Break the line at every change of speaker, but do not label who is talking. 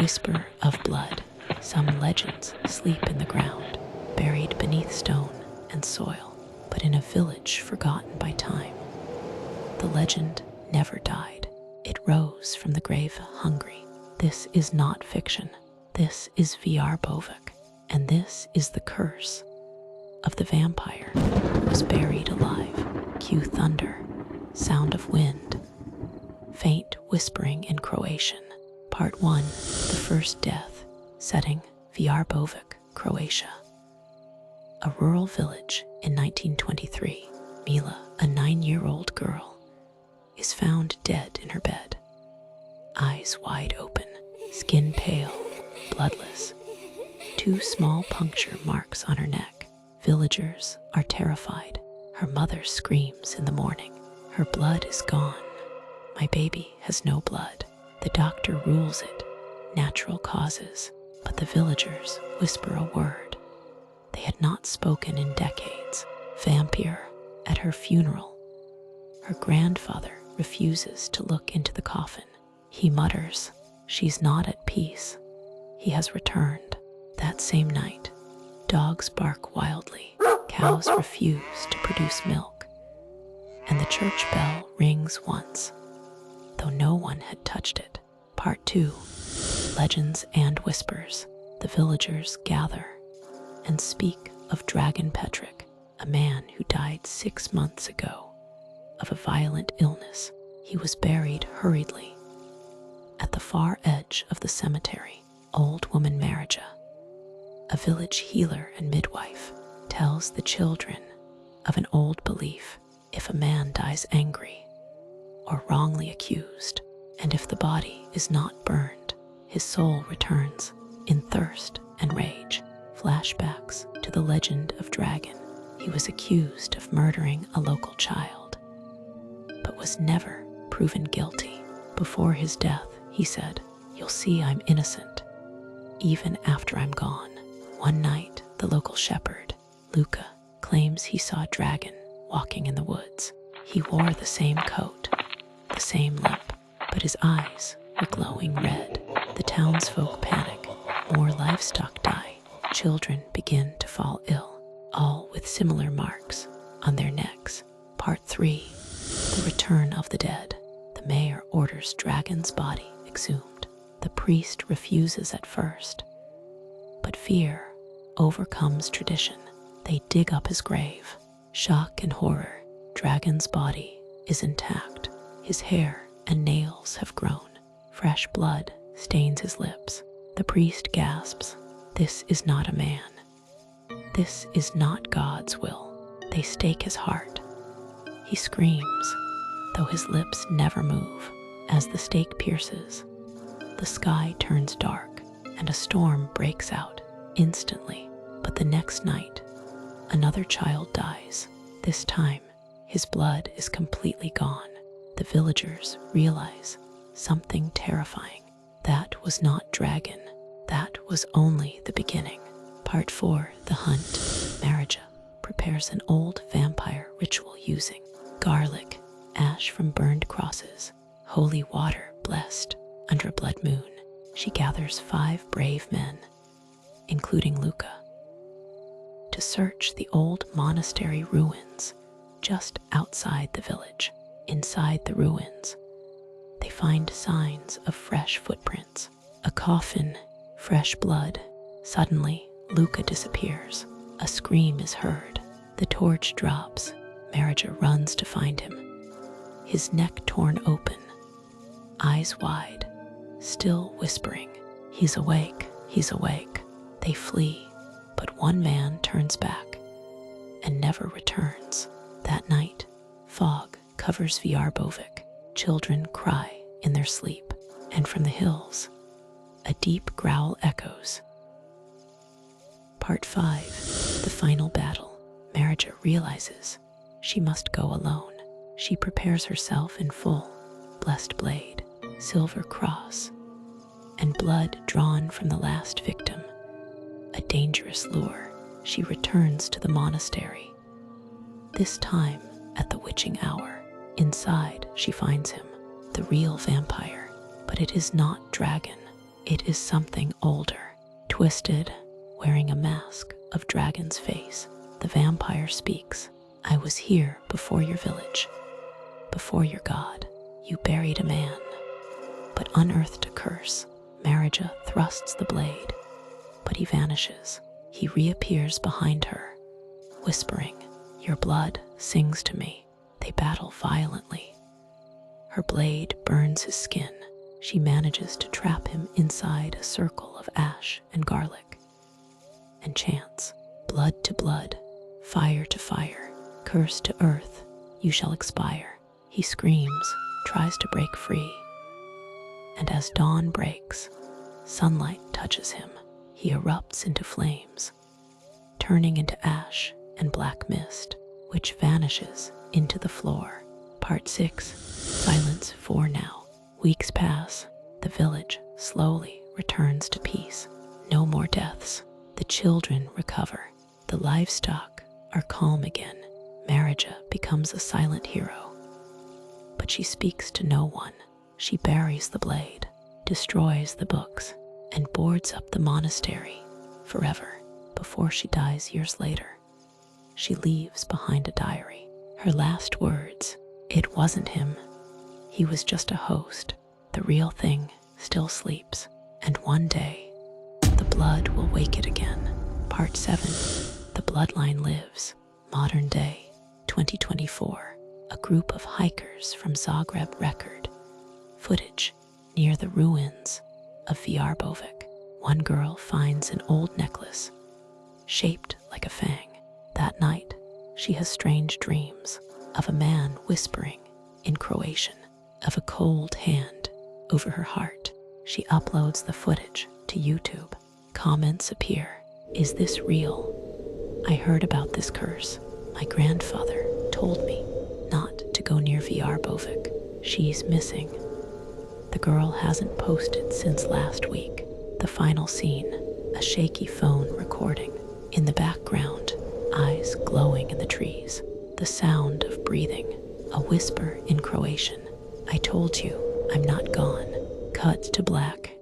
whisper of blood. Some legends sleep in the ground, buried beneath stone and soil, but in a village forgotten by time. The legend never died. It rose from the grave hungry. This is not fiction. This is Vrbovec, and this is the curse of the vampire who was buried alive. Cue thunder, sound of wind, faint whispering in Croatian. Part 1, The First Death. Setting, Vrbovec, Croatia. A rural village in 1923, Mila, a 9-year-old girl, is found dead in her bed. Eyes wide open, skin pale, bloodless. 2 small puncture marks on her neck. Villagers are terrified. Her mother screams in the morning. Her blood is gone. My baby has no blood. The doctor rules it natural causes, but the villagers whisper a word they had not spoken in decades. Vampire. At her funeral, her grandfather refuses to look into the coffin. He mutters, "She's not at peace." He has returned. That same night, dogs bark wildly, cows refuse to produce milk, and the church bell rings once, though no one had touched it. Part 2, Legends and Whispers. The villagers gather and speak of Dragon Petric, a man who died 6 months ago of a violent illness. He was buried hurriedly. At the far edge of the cemetery, old woman Marija, a village healer and midwife, tells the children of an old belief: if a man dies angry or wrongly accused, and if the body is not burned, his soul returns in thirst and rage. Flashbacks to the legend of Dragon. He was accused of murdering a local child, but was never proven guilty. Before his death, he said, "You'll see I'm innocent, even after I'm gone." One night, the local shepherd, Luca, claims he saw Dragon walking in the woods. He wore the same coat, the same limp, but his eyes were glowing red. The townsfolk panic. More livestock die. Children begin to fall ill, all with similar marks on their necks. Part 3, The Return of the Dead. The mayor orders Dragon's body exhumed. The priest refuses at first, but fear overcomes tradition. They dig up his grave. Shock and horror. Dragon's body is intact. His hair and nails have grown. Fresh blood stains his lips. The priest gasps, "This is not a man. This is not God's will." They stake his heart. He screams, though his lips never move. As the stake pierces, the sky turns dark and a storm breaks out instantly. But the next night, another child dies. This time, his blood is completely gone. The villagers realize something terrifying. That was not Dragon. That was only the beginning. Part 4, The Hunt. Marija prepares an old vampire ritual using garlic, ash from burned crosses, holy water blessed under a blood moon. She gathers 5 brave men, including Luca, to search the old monastery ruins just outside the village. Inside the ruins, they find signs of fresh footprints, a coffin, fresh blood. Suddenly, Luca disappears. A scream is heard. The torch drops. Marija runs to find him, his neck torn open, eyes wide, still whispering, "He's awake, he's awake." They flee, but one man turns back and never returns. That night, fog covers Vrbovec. Children cry in their sleep, and from the hills, a deep growl echoes. Part 5, The Final Battle. Marija realizes she must go alone. She prepares herself in full, blessed blade, silver cross, and blood drawn from the last victim. A dangerous lure. She returns to the monastery, this time at the witching hour. Inside, she finds him, the real vampire, but it is not Dragon. It is something older, twisted, wearing a mask of dragon's face. The vampire speaks. I was here before your village, before your god. You buried a man, but unearthed a curse. Marija thrusts the blade, but he vanishes. He reappears behind her, whispering, your blood sings to me. They battle violently. Her blade burns his skin. She manages to trap him inside a circle of ash and garlic, and chants, blood to blood, fire to fire, curse to earth, you shall expire. He screams, tries to break free, and as dawn breaks, sunlight touches him. He erupts into flames, turning into ash and black mist, which vanishes into the floor. Part 6. Silence for now. Weeks pass. The village slowly returns to peace. No more deaths. The children recover. The livestock are calm again. Marija becomes a silent hero. But she speaks to no one. She buries the blade, destroys the books, and boards up the monastery forever. Before she dies years later, she leaves behind a diary. Her last words, it wasn't him. He was just a host. The real thing still sleeps. And one day, the blood will wake it again. Part 7. The bloodline lives. Modern day, 2024. A group of hikers from Zagreb record footage near the ruins of Vrbovec. One girl finds an old necklace shaped like a fang. That night, she has strange dreams of a man whispering in Croatian, of a cold hand over her heart. She uploads the footage to YouTube. Comments appear. Is this real? I heard about this curse. My grandfather told me not to go near Vrbovec. She's missing. The girl hasn't posted since last week. The final scene, a shaky phone recording. In the background, eyes glowing in the trees. The sound of breathing. A whisper in Croatian. I told you, I'm not gone. Cut to black.